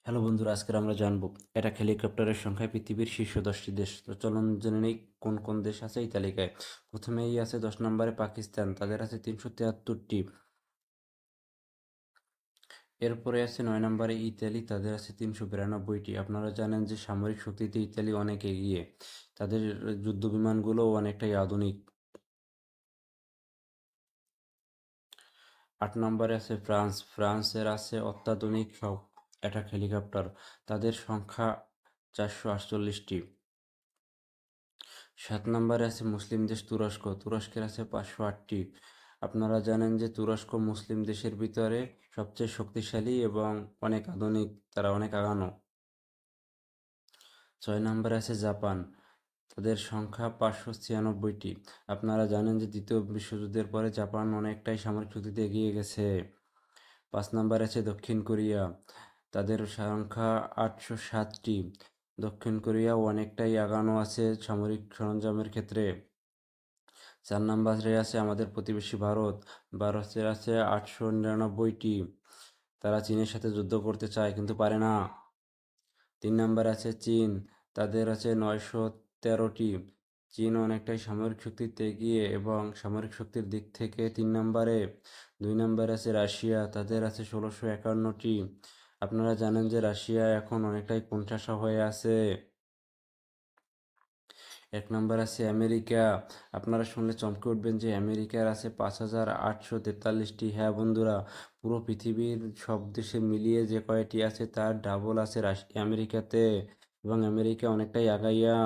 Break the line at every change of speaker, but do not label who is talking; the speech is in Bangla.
হ্যালো বন্ধুরা, আজকে আমরা জানবো অ্যাটাক হেলিকপ্টারের সংখ্যায় পৃথিবীর শীর্ষ 10টি দেশ। তো চলুন জেনে নেই কোন কোন দেশ আছে এই তালিকায়। প্রথমেই আছে 10 নম্বরে পাকিস্তান, তাদের আছে 373টি। এরপরে আছে 9 নম্বরে ইতালি, তাদের আছে 392টি। আপনারা জানেন যে সামরিক শক্তিতে ইতালি অনেক এগিয়ে, তাদের যুদ্ধ বিমানগুলোও অনেকটাই আধুনিক। 8 নম্বরে আছে ফ্রান্স, ফ্রান্সের আছে অত্যাধুনিক সব অ্যাটাক হেলিকপ্টার, তাদের সংখ্যা 448টি। 7 নম্বরে আছে মুসলিম দেশ তুরস্ক, তুরস্কের আছে 508টি। আপনারা জানেন যে তুরস্ক মুসলিম দেশের ভিতরে সবচেয়ে শক্তিশালী এবং অনেক আধুনিক, তারা অনেক আগানো। 6 নম্বরে আছে জাপান, তাদের সংখ্যা 596টি। আপনারা জানেন যে দ্বিতীয় বিশ্বযুদ্ধের পরে জাপান অনেকটাই সামরিক শক্তিতে এগিয়ে গেছে। 5 নম্বরে আছে দক্ষিণ কোরিয়া, তাদের সংখ্যা 807টি। দক্ষিণ কোরিয়াও অনেকটাই আগানো আছে সামরিক সরঞ্জামের ক্ষেত্রে। 4 নম্বরে আছে আমাদের প্রতিবেশী ভারত, ভারতের আছে 899টি। তারা চীনের সাথে যুদ্ধ করতে চায় কিন্তু পারে না। 3 নম্বরে আছে চীন, তাদের আছে 913টি। চীন অনেকটাই সামরিক শক্তিতে এগিয়ে এবং সামরিক শক্তির দিক থেকে 3 নম্বরে। 2 নম্বরে আছে রাশিয়া, তাদের আছে 1651টি। আপনারা জানেন যে রাশিয়া এখন অনেকটাই কোণঠাসা হয়ে আছে। 1 নম্বর আছে আমেরিকা, আপনারা শুনলে চমকে উঠবেন যে আমেরিকার আছে 5843টি। হ্যাঁ বন্ধুরা, পুরো পৃথিবীর সব দেশে মিলিয়ে যে কয়টি আছে তার ডাবল আছে আমেরিকাতে, এবং আমেরিকা অনেকটাই আগাইয়া।